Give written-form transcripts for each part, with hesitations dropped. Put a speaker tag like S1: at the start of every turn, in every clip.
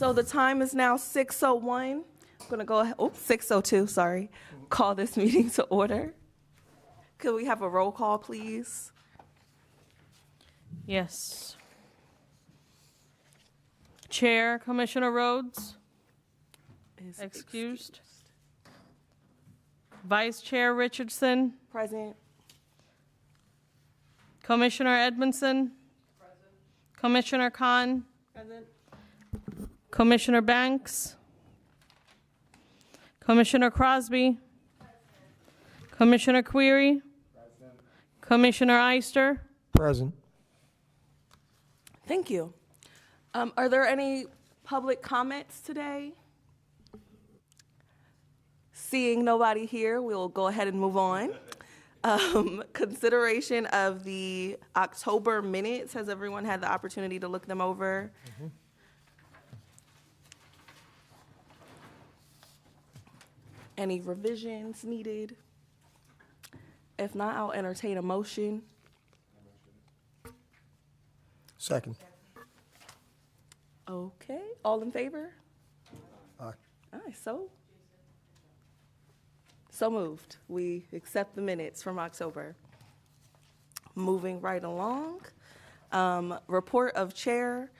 S1: So the time is now 6:01. I'm gonna go ahead, 6:02, sorry. Call this meeting to order. Could we have a roll call, please?
S2: Yes. Chair, Commissioner Rhodes,
S1: Is
S2: excused. Vice Chair Richardson,
S1: Present.
S2: Commissioner Edmondson, present. Commissioner Khan,
S1: Present.
S2: Commissioner Banks, Commissioner Crosby, present. Commissioner Query, present. Commissioner Eister,
S3: Present.
S1: Thank you. Are there any public comments today? Seeing nobody here, we'll go ahead and move on. Consideration of the October minutes. Has everyone had the opportunity to look them over? Mm-hmm. Any revisions needed? If not, I'll entertain a motion.
S3: Second.
S1: Okay, all in favor?
S3: Aye.
S1: Aye, so moved. We accept the minutes from October. Moving right along. Report of chair.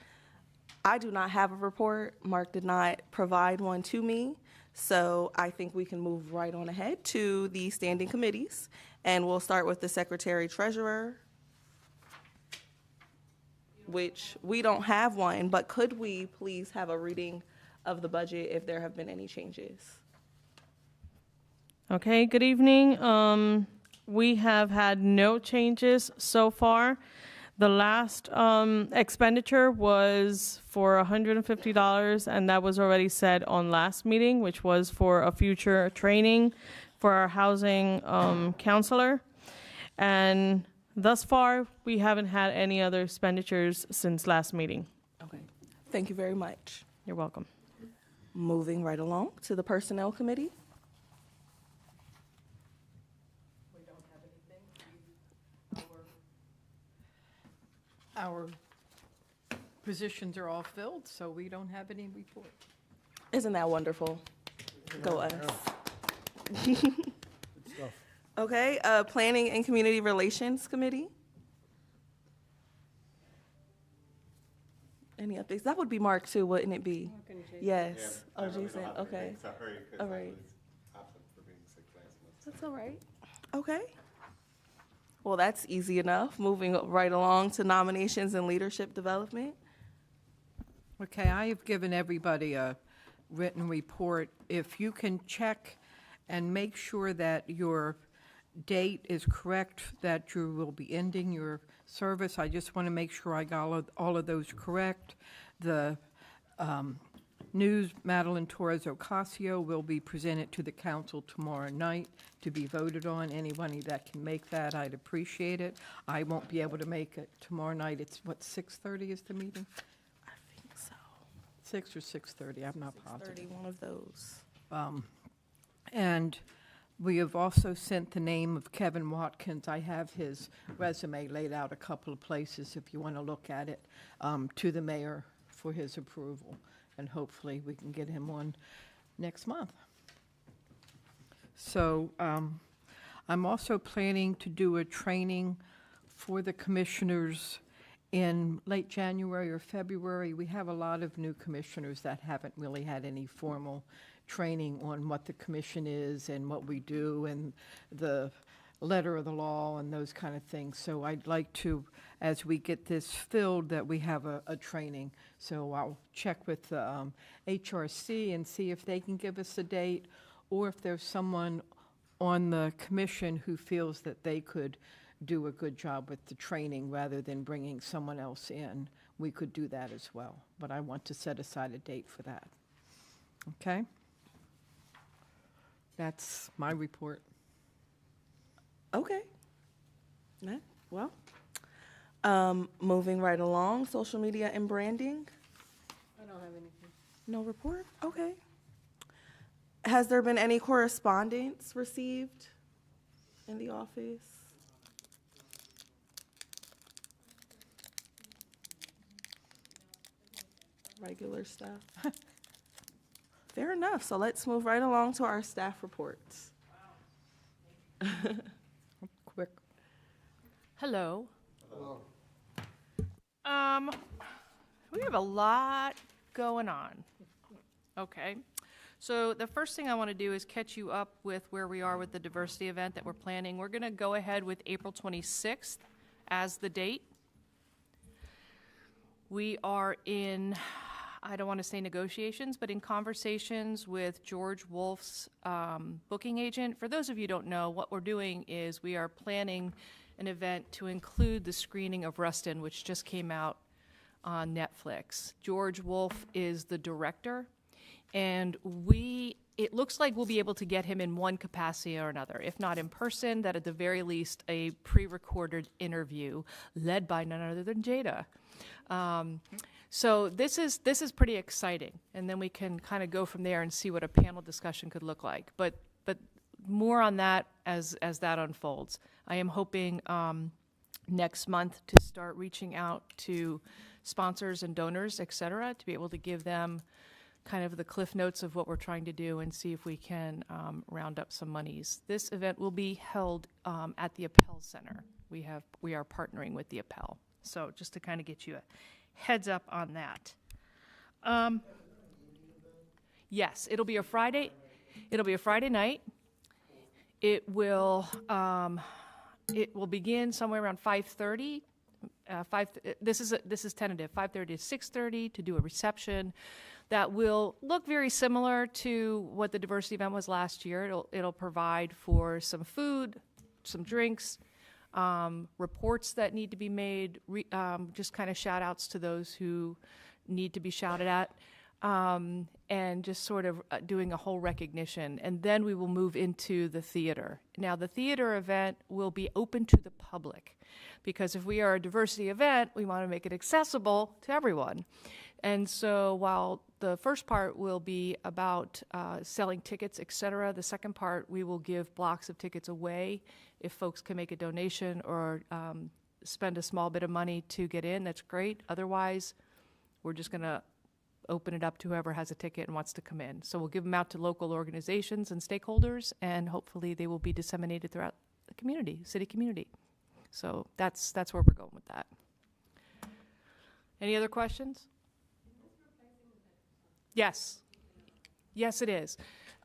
S1: I do not have a report. Mark did not provide one to me. So I think we can move right on ahead to the standing committees. And we'll start with the secretary treasurer, which we don't have one, but could we please have a reading of the budget if there have been any changes?
S2: Okay, good evening. We have had no changes so far. The last expenditure was for $150, and that was already said on last meeting, which was for a future training for our housing counselor. And thus far, we haven't had any other expenditures since last meeting.
S1: Okay, thank you very much.
S2: You're welcome.
S1: Moving right along to the personnel committee.
S4: Our positions are all filled, so we don't have any report.
S1: Isn't that wonderful? Go us.
S3: Good stuff.
S1: Okay, Planning and Community Relations Committee. Any updates? That would be Mark too, wouldn't it be? Yes. Oh, Jason, okay.
S5: Sorry,
S1: All
S5: because I
S1: right.
S5: was absent for being sick last month.
S1: That's all right. Okay. Well, that's easy enough. Moving right along to nominations and leadership development.
S4: Okay, I have given everybody a written report. If you can check and make sure that your date is correct, that you will be ending your service. I just want to make sure I got all of those correct. The news, Madeline Torres Ocasio, will be presented to the council tomorrow night to be voted on. Anybody that can make that, I'd appreciate it. I won't be able to make it tomorrow night. It's, what, 6:30 is the meeting?
S1: I think so.
S4: 6 or 6:30, I'm not positive.
S1: 30, one of those.
S4: And we have also sent the name of Kevin Watkins. I have his resume laid out a couple of places if you want to look at it, to the mayor for his approval. And hopefully we can get him on next month. So I'm also planning to do a training for the commissioners in late January or February. We have a lot of new commissioners that haven't really had any formal training on what the commission is and what we do and the letter of the law and those kind of things. So I'd like to, as we get this filled, that we have a training. So I'll check with the HRC and see if they can give us a date, or if there's someone on the commission who feels that they could do a good job with the training rather than bringing someone else in. We could do that as well, but I want to set aside a date for that. Okay? That's my report.
S1: Okay. Yeah, well, moving right along, social media and branding.
S4: I don't have anything.
S1: No report? Okay. Has there been any correspondence received in the office? regular staff. Fair enough. So let's move right along to our staff reports.
S4: Quick.
S6: Hello. We have a lot going on. Okay. So the first thing I want to do is catch you up with where we are with the diversity event that we're planning. We're going to go ahead with April 26th as the date. We are in, I don't want to say negotiations, but in conversations with George Wolf's booking agent. For those of you who don't know, what we're doing is we are planning an event to include the screening of Rustin, which just came out on Netflix. George Wolf is the director, and it looks like we'll be able to get him in one capacity or another, if not in person, that at the very least a pre-recorded interview led by none other than Jada. So this is pretty exciting, and then we can kind of go from there and see what a panel discussion could look like. But more on that as that unfolds. I am hoping next month to start reaching out to sponsors and donors, et cetera, to be able to give them kind of the cliff notes of what we're trying to do and see if we can round up some monies. This event will be held at the Appel Center. We are partnering with the Appel. So just to kind of get you a heads up on that. Yes, it'll be a Friday. It'll be a Friday night. It will begin somewhere around 5:30. This is tentative. 5:30 to 6:30 to do a reception that will look very similar to what the diversity event was last year. It'll provide for some food, some drinks, reports that need to be made, just kind of shout outs to those who need to be shouted at, and just sort of doing a whole recognition. And then we will move into the theater. Now, the theater event will be open to the public, because if we are a diversity event, we want to make it accessible to everyone. And so while the first part will be about selling tickets, et cetera, the second part we will give blocks of tickets away if folks can make a donation or spend a small bit of money to get in. That's great. Otherwise, we're just going to open it up to whoever has a ticket and wants to come in. So we'll give them out to local organizations and stakeholders, and hopefully they will be disseminated throughout the community, city community. So that's where we're going with that. Any other questions? Yes. Yes, it is.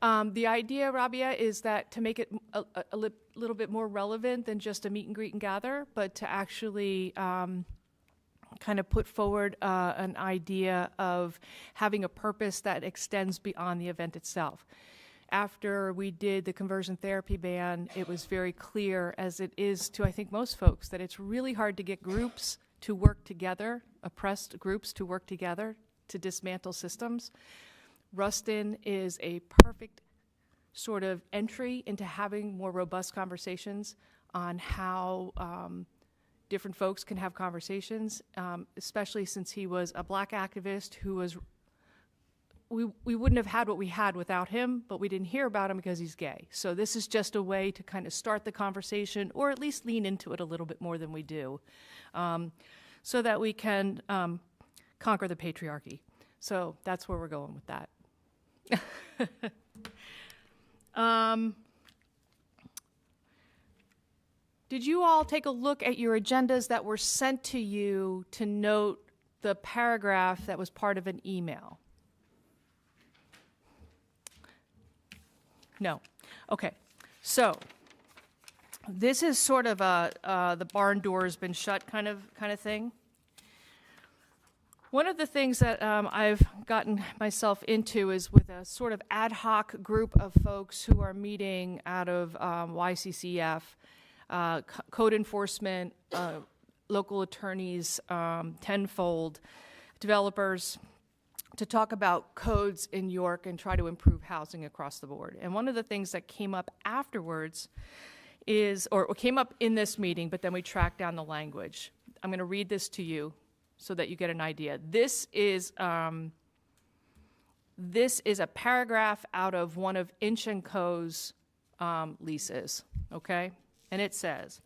S6: The idea, Rabia, is that to make it a little bit more relevant than just a meet and greet and gather, but to actually kind of put forward an idea of having a purpose that extends beyond the event itself. After we did the conversion therapy ban, it was very clear, as it is to, I think, most folks, that it's really hard to get groups to work together, oppressed groups to work together to dismantle systems. Rustin is a perfect sort of entry into having more robust conversations on how different folks can have conversations, especially since he was a Black activist who was, we wouldn't have had what we had without him, but we didn't hear about him because he's gay. So this is just a way to kind of start the conversation, or at least lean into it a little bit more than we do, so that we can conquer the patriarchy. So that's where we're going with that. Did you all take a look at your agendas that were sent to you to note the paragraph that was part of an email? No. Okay. So this is sort of a the barn door has been shut kind of thing. One of the things that I've gotten myself into is with a sort of ad hoc group of folks who are meeting out of YCCF, code enforcement, local attorneys, tenfold, developers, to talk about codes in York and try to improve housing across the board. And one of the things that came up afterwards is, or came up in this meeting, but then we tracked down the language. I'm going to read this to you so that you get an idea. This is a paragraph out of one of Inch & Co.'s leases, okay? And it says,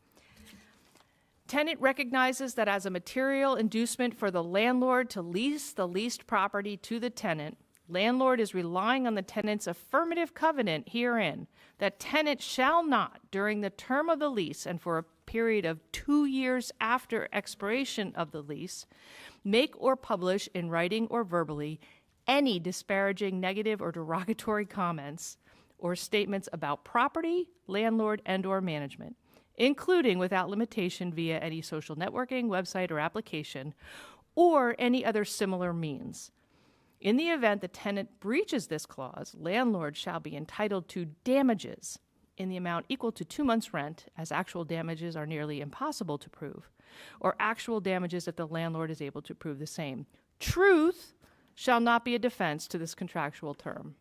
S6: Tenant recognizes that as a material inducement for the landlord to lease the leased property to the tenant, landlord is relying on the tenant's affirmative covenant herein that tenant shall not, during the term of the lease and for a period of 2 years after expiration of the lease, make or publish in writing or verbally any disparaging, negative, or derogatory comments or statements about property, landlord, and/or management, including without limitation via any social networking, website, or application, or any other similar means. In the event the tenant breaches this clause, landlord shall be entitled to damages in the amount equal to 2 months' rent, as actual damages are nearly impossible to prove, or actual damages if the landlord is able to prove the same. Truth shall not be a defense to this contractual term.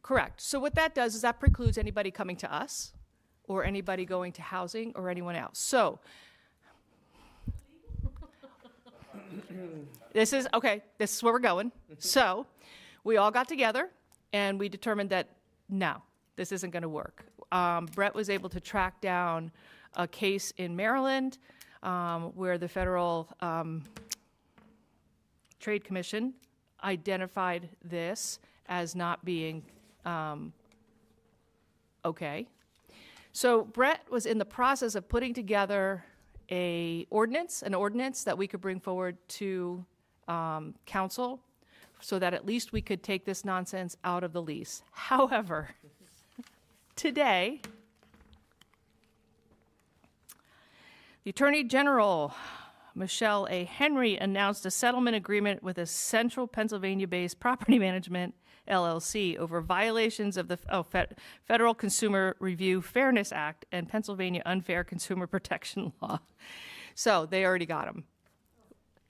S6: Correct. So what that does is that precludes anybody coming to us or anybody going to housing or anyone else. So this is where we're going. So we all got together and we determined that no, this isn't going to work. Brett was able to track down a case in Maryland where the Federal Trade Commission identified this as not being okay. So Brett was in the process of putting together an ordinance that we could bring forward to council so that at least we could take this nonsense out of the lease. However, today, the Attorney General, Michelle A. Henry, announced a settlement agreement with a central Pennsylvania-based property management LLC over violations of the Federal Consumer Review Fairness Act and Pennsylvania Unfair Consumer Protection Law. So they already got them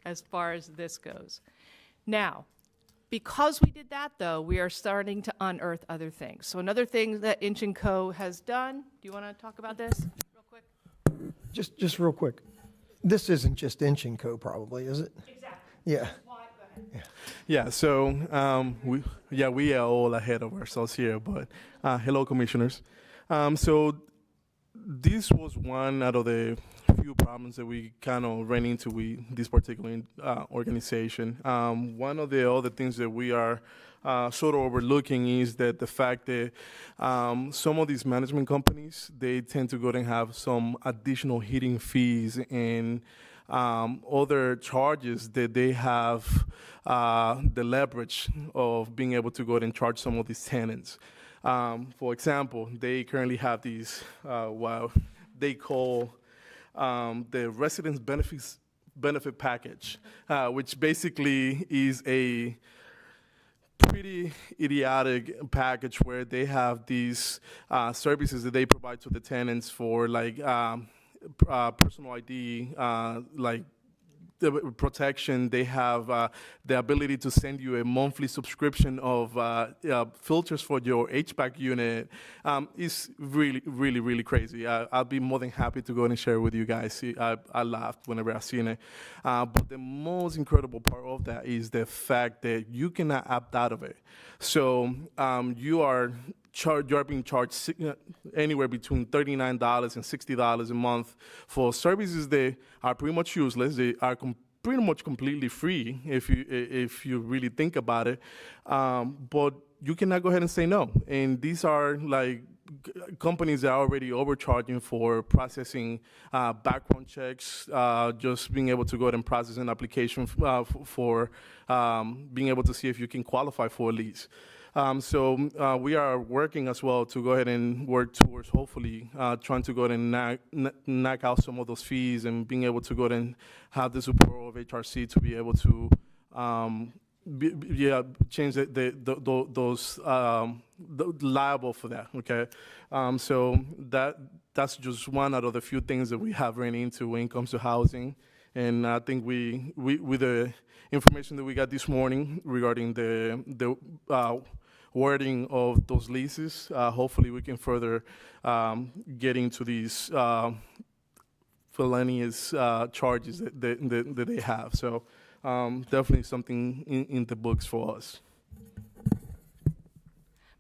S6: as far as this goes. Now, because we did that, though, we are starting to unearth other things. So another thing that Inch & Co. has done, do you want to talk about this real quick?
S3: Just real quick. This isn't just Inch & Co. probably, is it?
S6: Exactly.
S3: Yeah.
S6: Why? Go ahead.
S5: Yeah, so we are all ahead of ourselves here, but hello, commissioners. So this was one out of the few problems that we kind of ran into with this particular organization. One of the other things that we are sort of overlooking is that the fact that some of these management companies, they tend to go and have some additional hidden fees and other charges that they have the leverage of being able to go ahead and charge some of these tenants. For example, they currently have these, what they call the residence benefit package, which basically is a pretty idiotic package where they have these services that they provide to the tenants for like personal ID, like the protection. They have the ability to send you a monthly subscription of filters for your HVAC unit. It's really crazy. I'll be more than happy to go and share with you guys. I laughed whenever I seen it. But the most incredible part of that is the fact that you cannot opt out of it. So you are being charged anywhere between $39 and $60 a month for services that are pretty much useless. They are pretty much completely free if you really think about it. But you cannot go ahead and say no. And these are like companies that are already overcharging for processing background checks, just being able to go ahead and process an application for being able to see if you can qualify for a lease. So we are working as well to go ahead and work towards hopefully trying to go ahead and knock out some of those fees and being able to go ahead and have the support of HRC to be able to change those liable for that. Okay, so that's just one out of the few things that we have ran into when it comes to housing, and I think we with the information that we got this morning regarding the wording of those leases, hopefully we can further get into these felonious charges that they have. So definitely something in the books for us.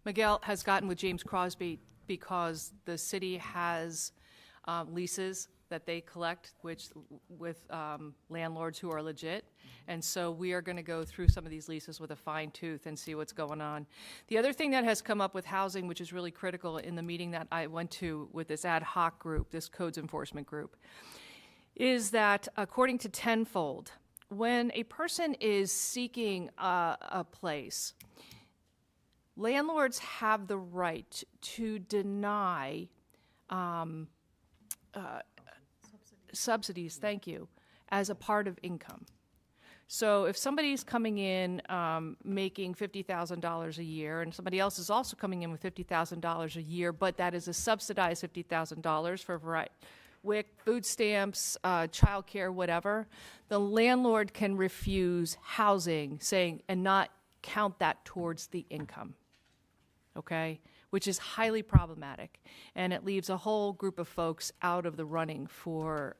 S6: Miguel has gotten with James Crosby because the city has leases that they collect, which with landlords who are legit. And so we are going to go through some of these leases with a fine tooth and see what's going on. The other thing that has come up with housing, which is really critical in the meeting that I went to with this ad hoc group, this codes enforcement group, is that according to Tenfold, when a person is seeking a place, landlords have the right to deny subsidies, thank you, as a part of income. So if somebody's coming in making $50,000 a year, and somebody else is also coming in with $50,000 a year, but that is a subsidized $50,000 for a variety, WIC, food stamps, childcare, whatever, the landlord can refuse housing, saying, and not count that towards the income, okay? Which is highly problematic, and it leaves a whole group of folks out of the running for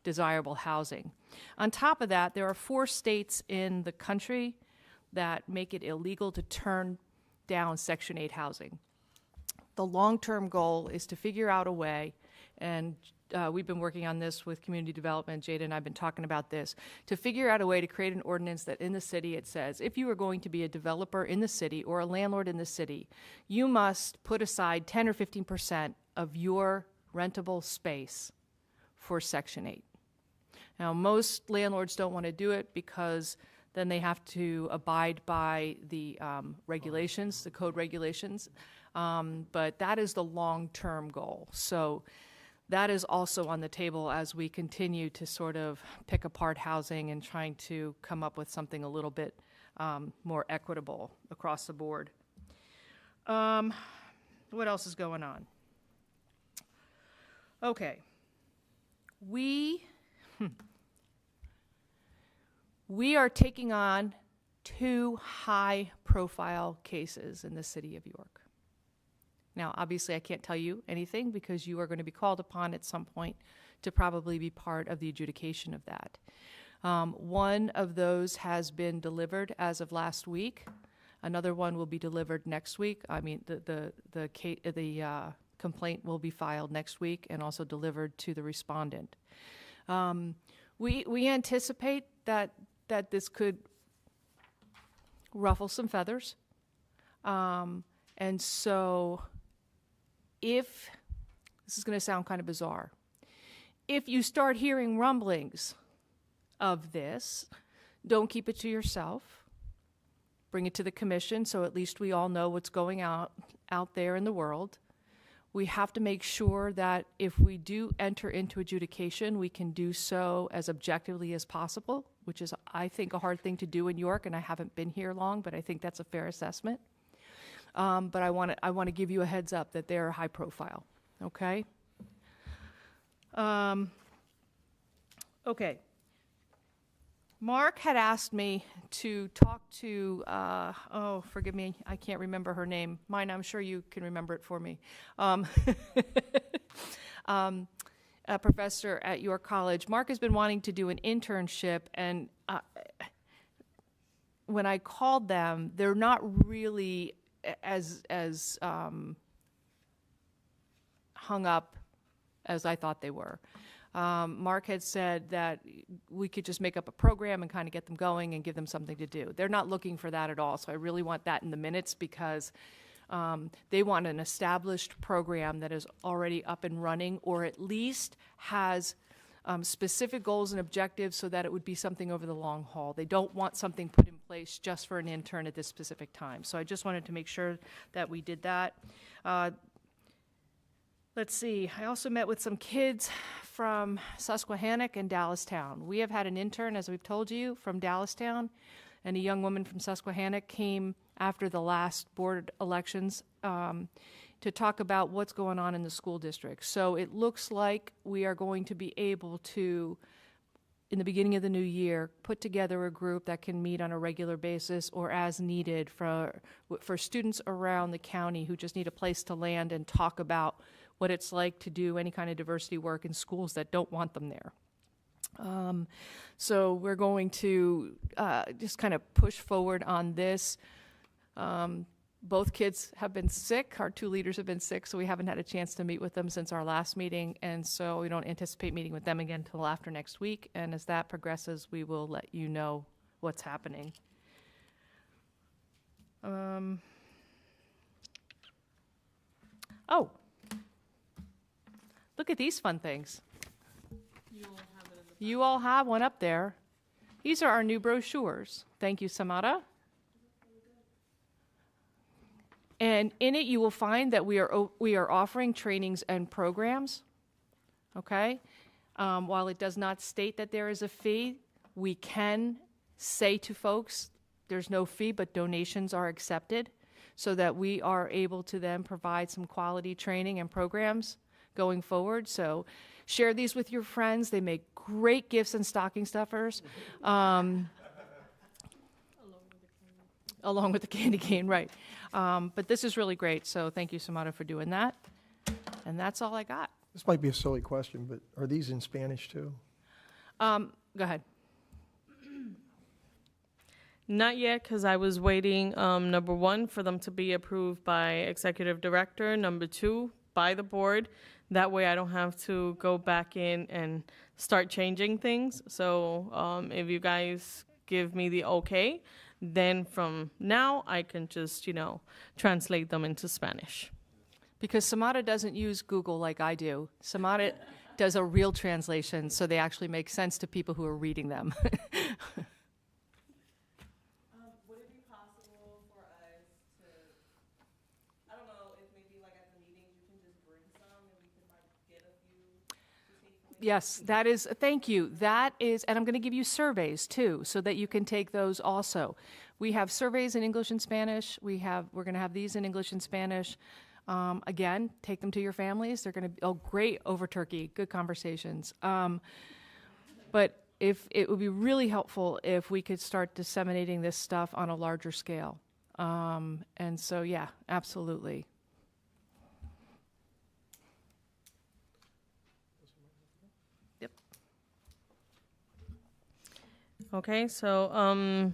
S6: desirable housing. On top of that, there are 4 states in the country that make it illegal to turn down Section 8 housing. The long-term goal is to figure out a way, and we've been working on this with community development. Jada and I have been talking about this, to figure out a way to create an ordinance that in the city it says, if you are going to be a developer in the city or a landlord in the city, you must put aside 10 or 15% of your rentable space for Section 8. Now, most landlords don't want to do it because then they have to abide by the regulations, the code regulations, but that is the long-term goal. So that is also on the table as we continue to sort of pick apart housing and trying to come up with something a little bit more equitable across the board. What else is going on? Okay. We are taking on 2 high-profile cases in the city of York. Now, obviously, I can't tell you anything because you are going to be called upon at some point to probably be part of the adjudication of that. One of those has been delivered as of last week. Another one will be delivered next week. I mean, the complaint will be filed next week and also delivered to the respondent. We anticipate that this could ruffle some feathers, and so. If, this is going to sound kind of bizarre, if you start hearing rumblings of this, don't keep it to yourself. Bring it to the commission so at least we all know what's going out there in the world. We have to make sure that if we do enter into adjudication, we can do so as objectively as possible, which is, I think, a hard thing to do in York, and I haven't been here long, but I think that's a fair assessment. But I want to give you a heads up that they're high profile, okay? Okay. Mark had asked me to talk to, forgive me, I can't remember her name. Mine, I'm sure you can remember it for me. A professor at York College. Mark has been wanting to do an internship, and when I called them, they're not really as hung up as I thought they were. Mark had said that we could just make up a program and kind of get them going and give them something to do. They're not looking for that at all, so I really want that in the minutes because they want an established program that is already up and running or at least has specific goals and objectives so that it would be something over the long haul. They don't want something put in place just for an intern at this specific time. So I just wanted to make sure that we did that. Let's see, I also met with some kids from Susquehannock and Dallastown. We have had an intern, as we've told you, from Dallastown, and a young woman from Susquehannock came after the last board elections to talk about what's going on in the school district. So it looks like we are going to be able to, in the beginning of the new year, put together a group that can meet on a regular basis or as needed for students around the county who just need a place to land and talk about what it's like to do any kind of diversity work in schools that don't want them there. So we're going to just kind of push forward on this. Both kids have been sick. Our 2 leaders have been sick, so we haven't had a chance to meet with them since our last meeting, and so we don't anticipate meeting with them again until after next week. And as that progresses, we will let you know what's happening. Oh, look at these fun things. You all have one up there. These are our new brochures. Thank you, Samara. And in it, you will find that we are offering trainings and programs, okay? While it does not state that there is a fee, we can say to folks, there's no fee, but donations are accepted, so that we are able to then provide some quality training and programs going forward. So share these with your friends. They make great gifts and stocking stuffers. Along with the candy cane, right. But this is really great, so thank you, Samara, for doing that. And that's all I got.
S3: This might be a silly question, but are these in Spanish too?
S6: Go ahead.
S2: Not yet, because I was waiting, number 1, for them to be approved by executive director, number 2, by the board. That way I don't have to go back in and start changing things. So if you guys give me the okay, then from now I can just, translate them into Spanish.
S6: Because Samara doesn't use Google like I do. Samara does a real translation, so they actually make sense to people who are reading them.
S1: Would it be possible for us to, I don't know, if maybe like at the meeting you can just bring some and we can like get a few to take away?
S6: Yes, that is, thank you. That is, and I'm going to give you surveys too, so that you can take those also. We have surveys in English and Spanish. We're going to have these in English and Spanish. Again, take them to your families. They're going to, great over turkey, good conversations. But if it would be really helpful if we could start disseminating this stuff on a larger scale. And so, yeah, absolutely. Yep.
S2: Okay, so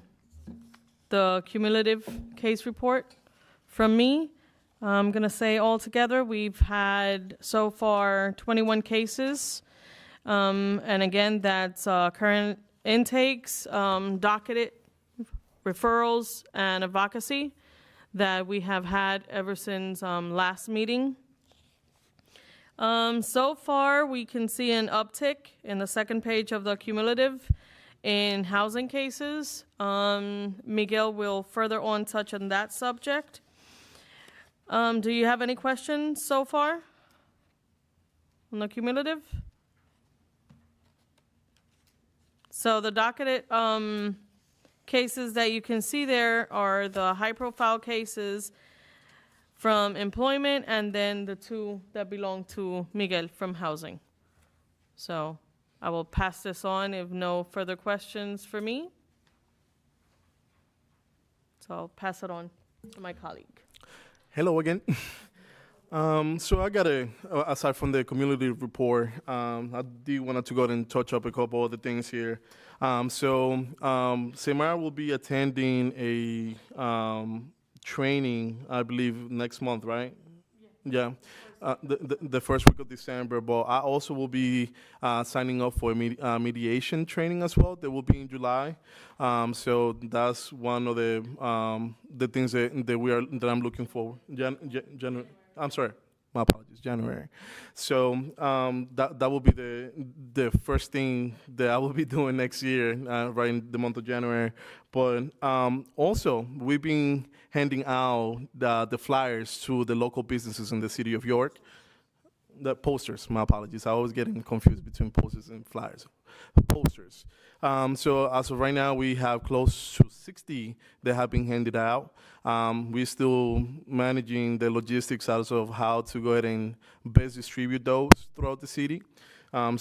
S2: the cumulative case report from me, I'm going to say altogether we've had so far 21 cases. And again, that's current intakes, docketed referrals, and advocacy that we have had ever since last meeting. So far, we can see an uptick in the second page of the cumulative in housing cases. Miguel will further on touch on that subject. Do you have any questions so far on the cumulative? So the docketed cases that you can see there are the high-profile cases from employment, and then the 2 that belong to Miguel from housing. So I will pass this on if no further questions for me. So I'll pass it on to my colleague.
S5: Hello again. So I got aside from the community report, I do want to go ahead and touch up a couple other things here. Samara will be attending a training, I believe, next month, right? Yeah. The first week of December, but I also will be signing up for a mediation training as well. That will be in July. So that's one of the things that I'm looking for. January. I'm sorry, my apologies. January. So that will be the first thing that I will be doing next year, right in the month of January. But also, we've been handing out the flyers to the local businesses in the city of York. The posters, my apologies. I always getting confused between posters and flyers. Posters. So as of right now, we have close to 60 that have been handed out. We're still managing the logistics as of how to go ahead and best distribute those throughout the city. I'm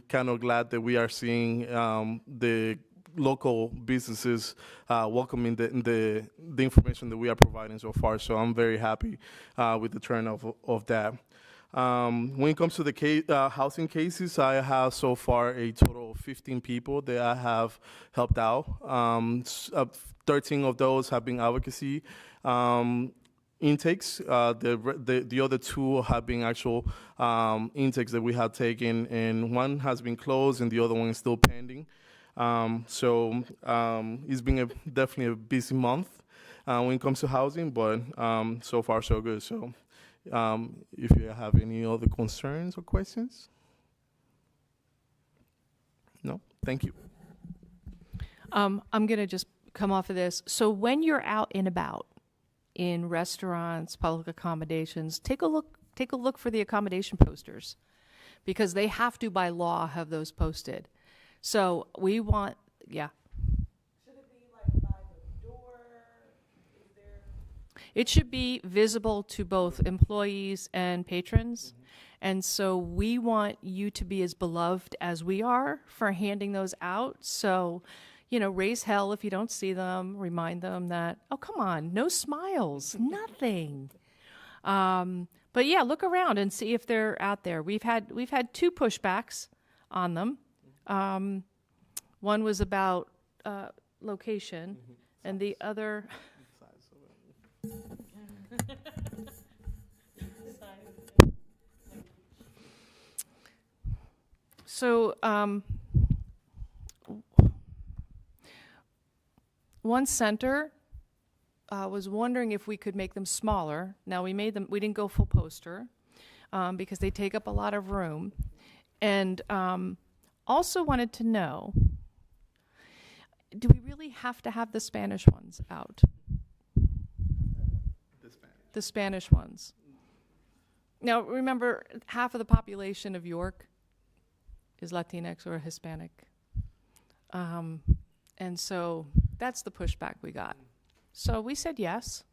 S5: kind of glad that we are seeing the local businesses welcoming the information that we are providing so far. So I'm very happy with the turn of that. When it comes to the housing cases, I have so far a total of 15 people that I have helped out. 13 of those have been advocacy intakes. The other 2 have been actual intakes that we have taken, and one has been closed and the other one is still pending. So it's been definitely a busy month when it comes to housing, but so far so good. So if you have any other concerns or questions? No? Thank you.
S6: I'm going to just come off of this. So when you're out and about in restaurants, public accommodations, take a look for the accommodation posters, because they have to, by law, have those posted. So we want, yeah.
S1: Should it be like by the door? Is there?
S6: It should be visible to both employees and patrons. And so we want you to be as beloved as we are for handing those out. So, raise hell if you don't see them. Remind them that, oh, come on, no smiles, nothing. But yeah, look around and see if they're out there. We've had 2 pushbacks on them. One was about location, and the other. So one center was wondering if we could make them smaller. Now we didn't go full poster because they take up a lot of room, and also wanted to know, do we really have to have the Spanish ones out? The Spanish ones. Now remember, half of the population of York is Latinx or Hispanic. And so that's the pushback we got. So we said yes.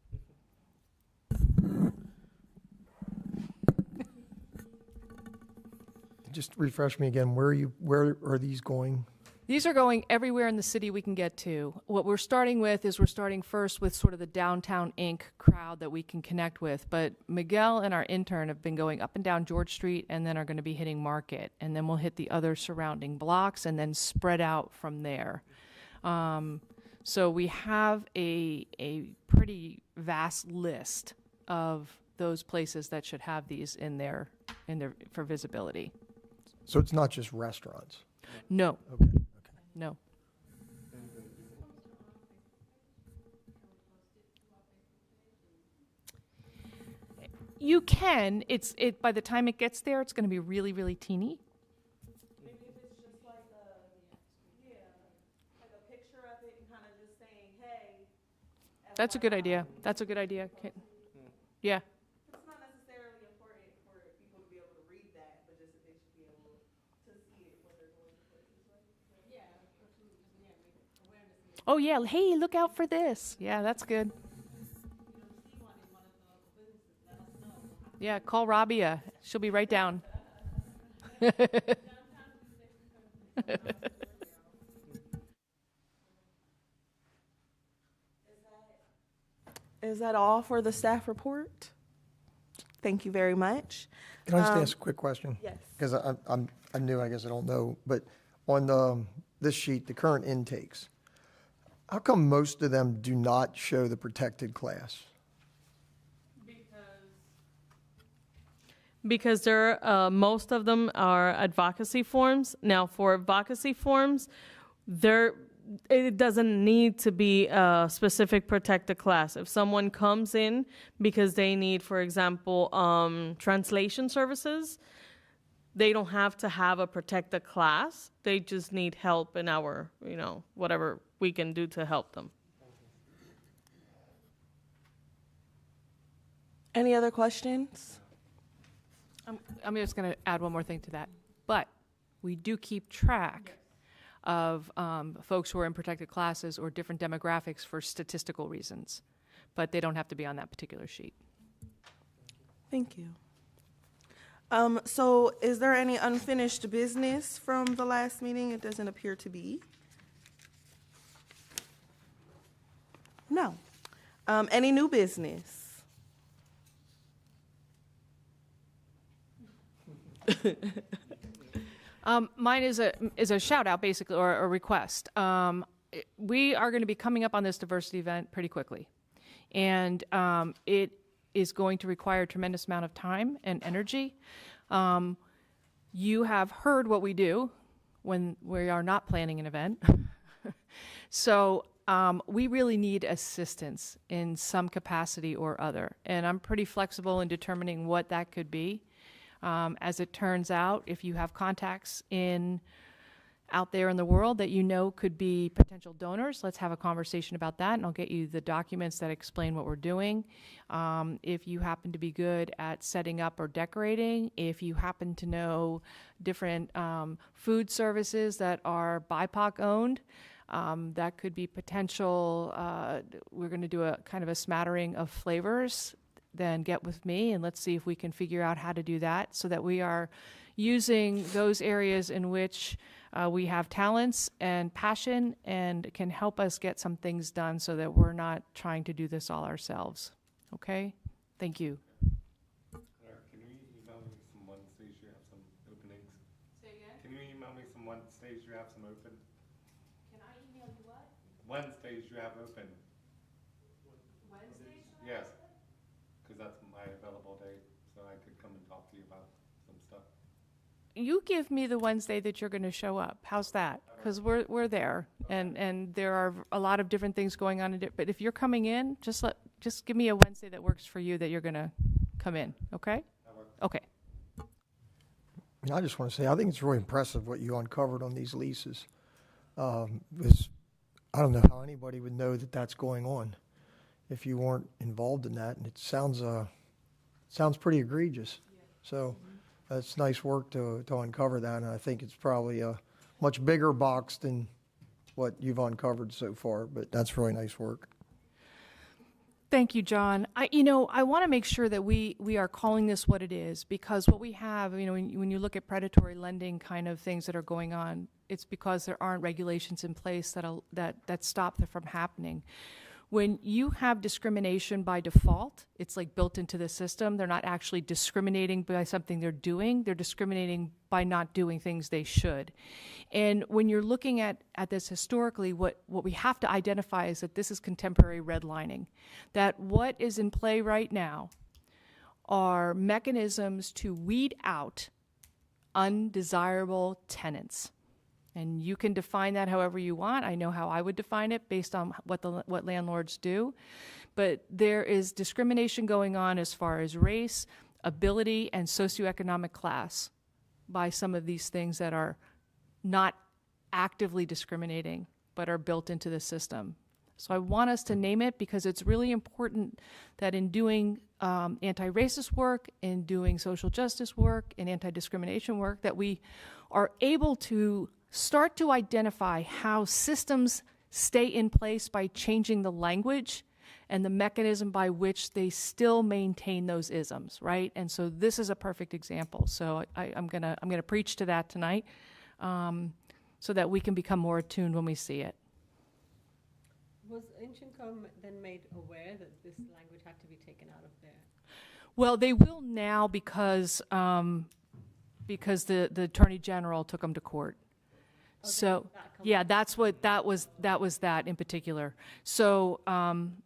S3: Just refresh me again, where are these going?
S6: These are going everywhere in the city we can get to. What we're starting with is we're starting first with sort of the downtown Inc. crowd that we can connect with. But Miguel and our intern have been going up and down George Street and then are going to be hitting Market. And then we'll hit the other surrounding blocks and then spread out from there. So we have a pretty vast list of those places that should have these in there for visibility.
S3: So it's not just restaurants?
S6: No.
S3: Okay.
S6: No. You can. By the time it gets there, it's going to be really, really teeny.
S1: Maybe if it's just like a picture of it and kind of just saying, hey.
S6: That's a good idea. That's a good idea. Yeah.
S1: It's not necessarily important for people to be able to read that, but just that they should be able to see it when they're going to places like that. Yeah,
S6: Oh, yeah. Hey, look out for this. Yeah, that's good. Yeah, call Rabia. She'll be right down.
S1: Is that all for the staff report? Thank you very much.
S3: Can I just ask a quick question?
S1: Yes.
S3: Because I'm new, I guess I don't know, but on this sheet, the current intakes, how come most of them do not show the protected class?
S2: Because most of them are advocacy forms. Now, for advocacy forms, it doesn't need to be a specific protected class. If someone comes in because they need, for example, translation services, they don't have to have a protected class. They just need help in our, whatever we can do to help them.
S1: Any other questions?
S6: I'm just going to add one more thing to that. But we do keep track of folks who are in protected classes or different demographics for statistical reasons. But they don't have to be on that particular sheet.
S1: Thank you. So is there any unfinished business from the last meeting? It doesn't appear to be. No. Any new business?
S6: Mine is a shout out, basically, or a request. We are going to be coming up on this diversity event pretty quickly, and it is going to require a tremendous amount of time and energy. You have heard what we do when we are not planning an event. So we really need assistance in some capacity or other, and I'm pretty flexible in determining what that could be. As it turns out, if you have contacts out there in the world that you know could be potential donors, let's have a conversation about that, and I'll get you the documents that explain what we're doing. If you happen to be good at setting up or decorating, if you happen to know different food services that are BIPOC owned, that could be potential. We're going to do a kind of a smattering of flavors. Then get with me and let's see if we can figure out how to do that so that we are using those areas in which we have talents and passion and can help us get some things done so that we're not trying to do this all ourselves. Okay? Thank you.
S7: Can you email me some Wednesdays you have some openings?
S6: Say again?
S7: Can you email me some Wednesdays you have some open?
S6: Can I email you what?
S7: Wednesdays you have open.
S6: Wednesdays?
S7: Yes. Because that's my available date, so I could come and talk to you about some stuff.
S6: You give me the Wednesday that you're going to show up. How's that? Because we're there, and there are a lot of different things going on. But if you're coming in, just give me a Wednesday that works for you that you're going to come in. Okay? Okay.
S3: And I just want to say, I think it's really impressive what you uncovered on these leases. Because I don't know how anybody would know that that's going on if you weren't involved in that, and it sounds pretty egregious. Yeah. So that's nice work to uncover that, and I think it's probably a much bigger box than what you've uncovered so far, but that's really nice work.
S6: Thank you, John. I want to make sure that we are calling this what it is, because what we have, when you look at predatory lending kind of things that are going on, it's because there aren't regulations in place that stop them from happening. When you have discrimination by default, it's like built into the system. They're not actually discriminating by something they're doing. They're discriminating by not doing things they should. And when you're looking at this historically, what we have to identify is that this is contemporary redlining, that what is in play right now are mechanisms to weed out undesirable tenants. And you can define that however you want. I know how I would define it based on what landlords do. But there is discrimination going on as far as race, ability, and socioeconomic class by some of these things that are not actively discriminating, but are built into the system. So I want us to name it because it's really important that in doing anti-racist work, in doing social justice work, and anti-discrimination work, that we are able to start to identify how systems stay in place by changing the language and the mechanism by which they still maintain those isms, right? And so this is a perfect example. So I'm gonna preach to that tonight, so that we can become more attuned when we see it.
S8: Was Income then made aware that this language had to be taken out of there?
S6: Well, they will now because the Attorney General took them to court. So, yeah, that was that in particular. So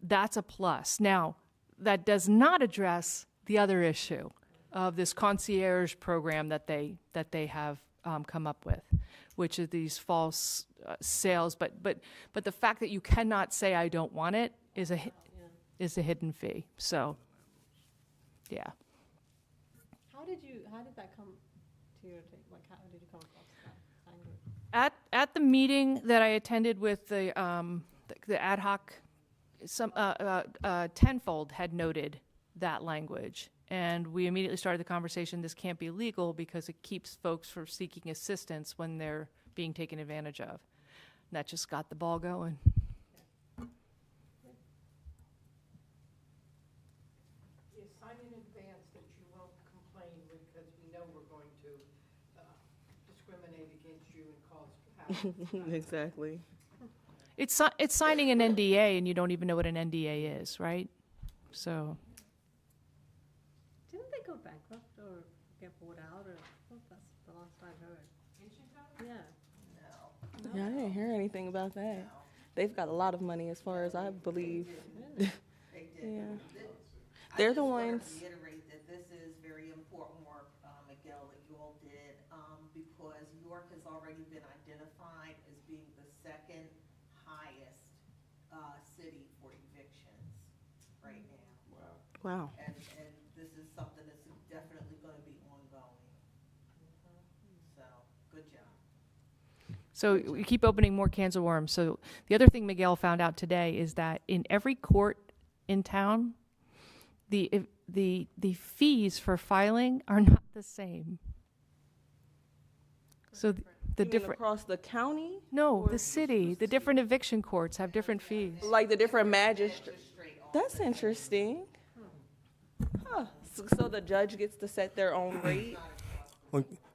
S6: that's a plus. Now, that does not address the other issue of this concierge program that they have come up with, which is these false sales. But the fact that you cannot say I don't want it is a hidden fee. So, yeah.
S8: How did that come to your take? Like, how did you come across that language?
S6: At the meeting that I attended with the ad hoc, Tenfold had noted that language, and we immediately started the conversation. This can't be legal because it keeps folks from seeking assistance when they're being taken advantage of. And that just got the ball going.
S4: You sign in advance that you won't complain because we know we're going to discriminate against you and cause havoc.
S1: Exactly.
S6: It's signing an NDA, and you don't even know what an NDA is, right? So.
S8: Didn't they go bankrupt or get bought out, or what was that
S1: Yeah, I didn't hear anything about that. They've got a lot of money as far as I believe.
S9: They did.
S1: Yeah.
S9: I
S1: They're
S9: just
S1: the
S9: wanna
S1: ones.
S9: reiterate that this is very important work, Miguel, that you all did, because York has already been identified as being the second highest, city for evictions right now.
S1: Wow.
S9: And this is something that's definitely gonna be ongoing. So, good job.
S6: So we keep opening more cans of worms. So the other thing Miguel found out today is that in every court in town, the fees for filing are not the same. So the
S1: You mean
S6: different,
S1: across the county?
S6: no,
S1: or
S6: the city, the different eviction courts have different fees.
S1: Like the different magistrates? That's interesting. Huh. So the judge gets to set their own rate?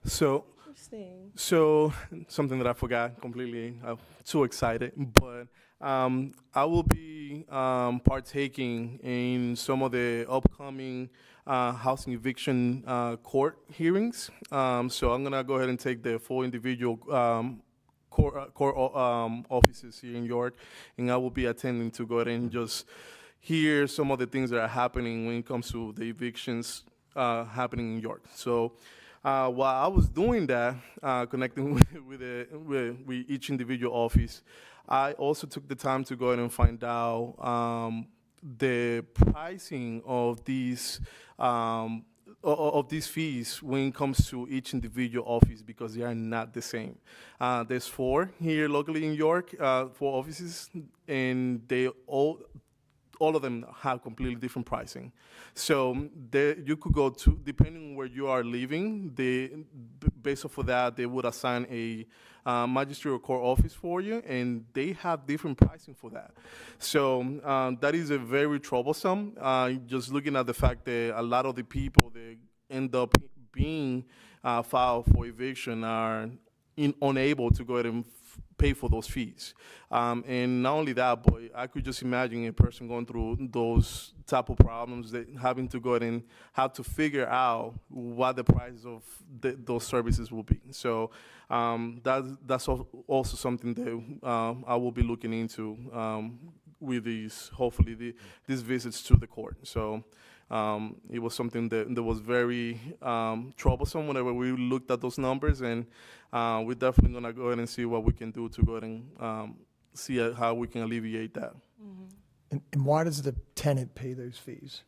S5: So
S1: Interesting.
S5: So something that I forgot completely. I'm too excited, but I will be partaking in some of the upcoming housing eviction court hearings. So I'm gonna go ahead and take the 4 individual court offices here in York, and I will be attending to go ahead and just hear some of the things that are happening when it comes to the evictions happening in York. So. While I was doing that, connecting with each individual office, I also took the time to go ahead and find out the pricing of these fees when it comes to each individual office, because they are not the same. There's 4 here locally in York, 4 offices, and they all of them have completely different pricing. So you could go to, depending on where you are living, based off of that, they would assign a magistrate or court office for you, and they have different pricing for that. So that is a very troublesome. Just looking at the fact that a lot of the people that end up being filed for eviction are unable to go ahead and pay for those fees. And not only that, but I could just imagine a person going through those type of problems, that having to go ahead and have to figure out what the price of those services will be. So that's also something that I will be looking into with these, hopefully, these visits to the court. So it was something that was very troublesome whenever we looked at those numbers, and we're definitely going to go ahead and see what we can do to go ahead and see how we can alleviate that.
S3: And why does the tenant pay those fees?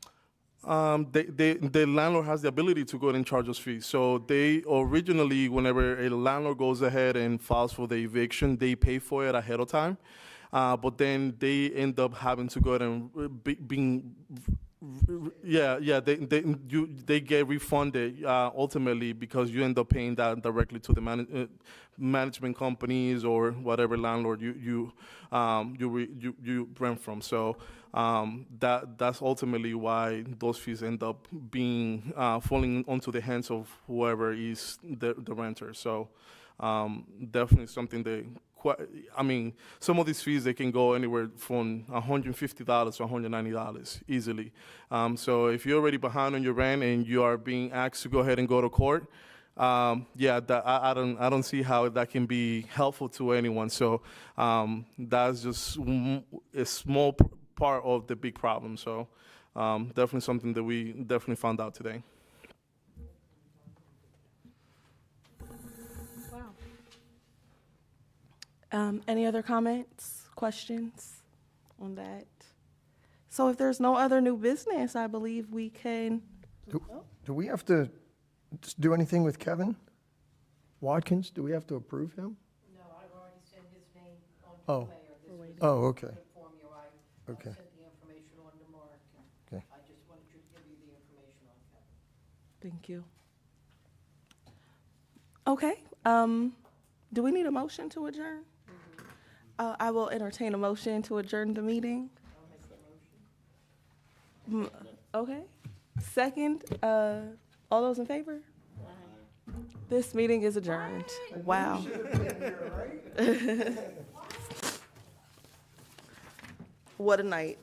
S5: The landlord has the ability to go ahead and charge those fees. So they originally, whenever a landlord goes ahead and files for the eviction, they pay for it ahead of time. But then they end up having to go ahead and being they get refunded ultimately, because you end up paying that directly to the management companies or whatever landlord you rent from. So that's ultimately why those fees end up being falling onto the hands of whoever is the renter. So definitely something that. Some of these fees, they can go anywhere from $150 to $190 easily. So if you're already behind on your rent and you are being asked to go ahead and go to court, I don't see how that can be helpful to anyone. So that's just a small part of the big problem. So definitely something that we definitely found out today.
S1: Any other comments, questions on that? So if there's no other new business, I believe we can.
S3: Do we have to do anything with Kevin Watkins? Do we have to approve him?
S4: No, I've already sent his name on to
S3: Oh.
S4: the mayor. This was
S3: Oh, okay.
S4: to inform you. I
S3: Okay.
S4: sent the information on to Mark. And
S3: Okay.
S4: I just wanted to give you the information on Kevin.
S1: Thank you. Okay, do we need a motion to adjourn? I will entertain a motion to adjourn the meeting. Okay, second, all those in favor? This meeting is adjourned. Wow. What a night.